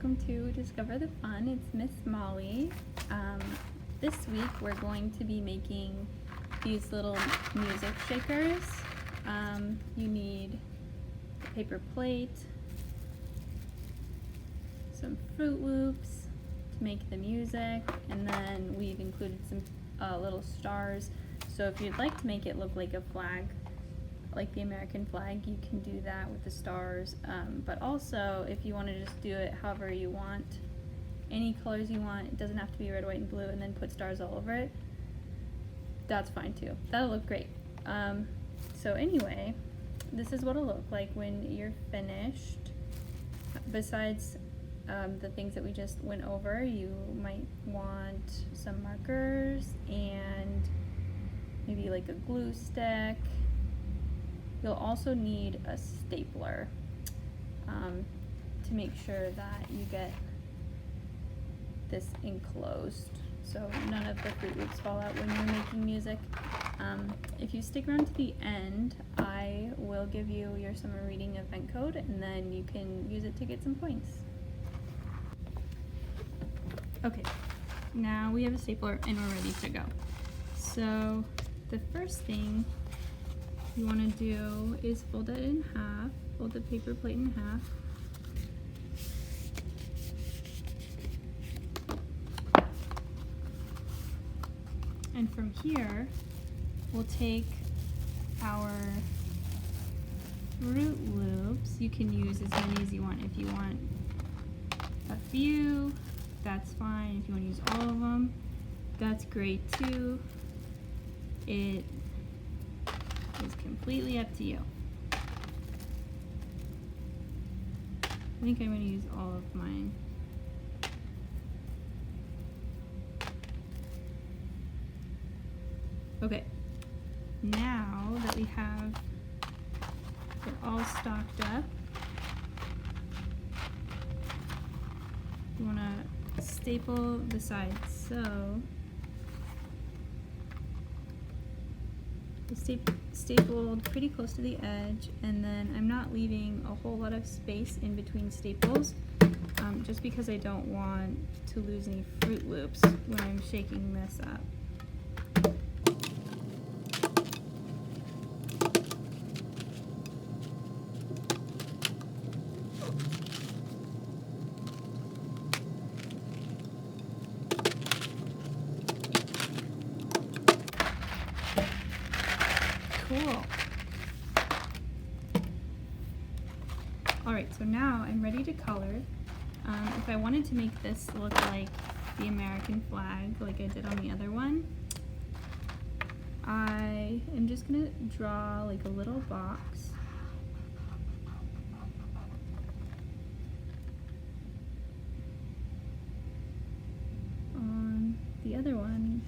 welcome to Discover the Fun. It's Miss Molly. This week we're going to be making these little music shakers. You need a paper plate, some Fruit Loops to make the music, and then we've included some little stars. So if you'd like to make it look like a flag, like the American flag, you can do that with the stars, but also if you want to just do it however you want, any colors you want, it doesn't have to be red, white, and blue, and then put stars all over it, that's fine too. That'll look great. So anyway, this is what it'll look like when you're finished. Besides the things that we just went over, you might want some markers and maybe like a glue stick. You'll also need a stapler to make sure that you get this enclosed so none of the Fruit Loops fall out when you're making music. If you stick around to the end, I will give you your summer reading event code, and then you can use it to get some points. Okay, now we have a stapler and we're ready to go. So the first thing you want to do is fold it in half, fold the paper plate in half. And from here, we'll take our Fruit Loops. You can use as many as you want. If you want a few, that's fine. If you want to use all of them, that's great too. It is completely up to you. I think I'm going to use all of mine. Okay, now that we have it all stocked up, you want to staple the sides. So stapled pretty close to the edge, and then I'm not leaving a whole lot of space in between staples, just because I don't want to lose any Fruit Loops when I'm shaking this up. Cool. Alright, so now I'm ready to color. If I wanted to make this look like the American flag, like I did on the other one, I am just going to draw like a little box. On the other one,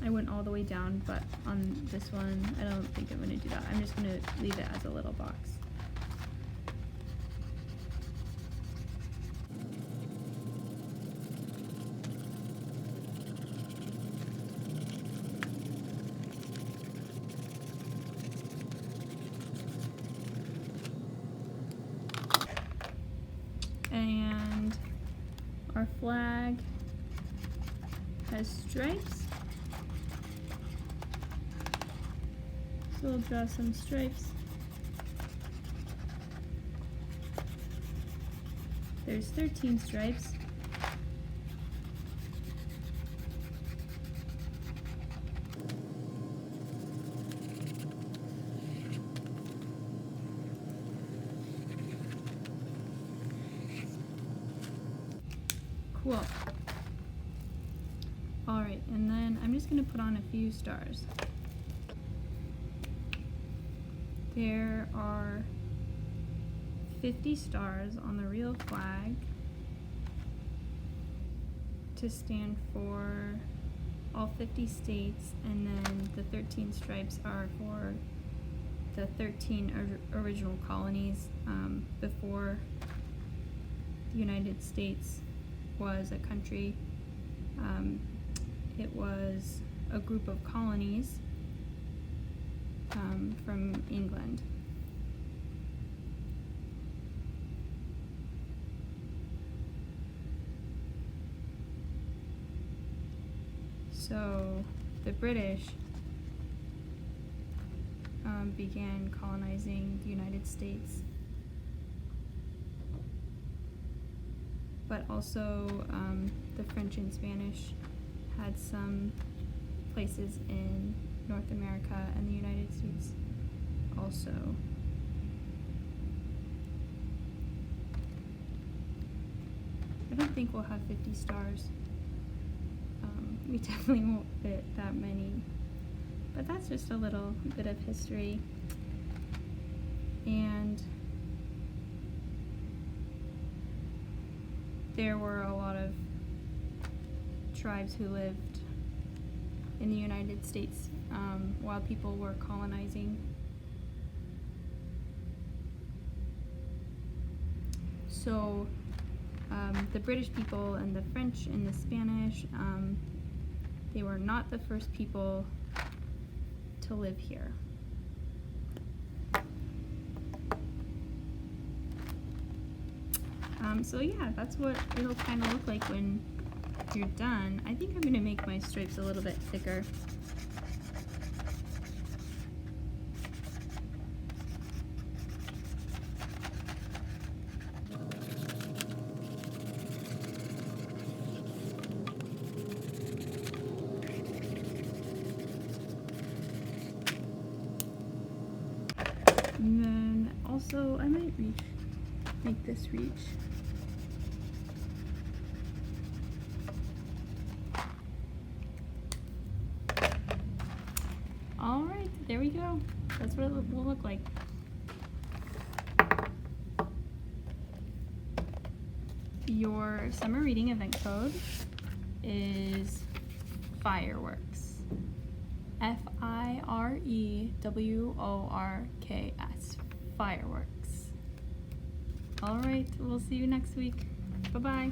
I went all the way down, but on this one, I don't think I'm going to do that. I'm just going to leave it as a little box. And our flag has stripes. So we'll draw some stripes. There's 13 stripes. Cool. Alright, and then I'm just going to put on a few stars. There are 50 stars on the real flag to stand for all 50 states, and then the 13 stripes are for the 13 original colonies before the United States was a country. It was a group of colonies from England. So the British began colonizing the United States, but also the French and Spanish had some places in North America and the United States also. I don't think we'll have 50 stars. We definitely won't fit that many. But that's just a little bit of history. And there were a lot of tribes who lived in the United States while people were colonizing. So the British people and the French and the Spanish, they were not the first people to live here. So yeah, that's what it'll kind of look like when you're done. I think I'm going to make my stripes a little bit thicker. And then also I might make this reach. Alright, there we go. That's what it will look like. Your summer reading event code is fireworks. FIREWORKS. Fireworks. Alright, we'll see you next week. Bye-bye.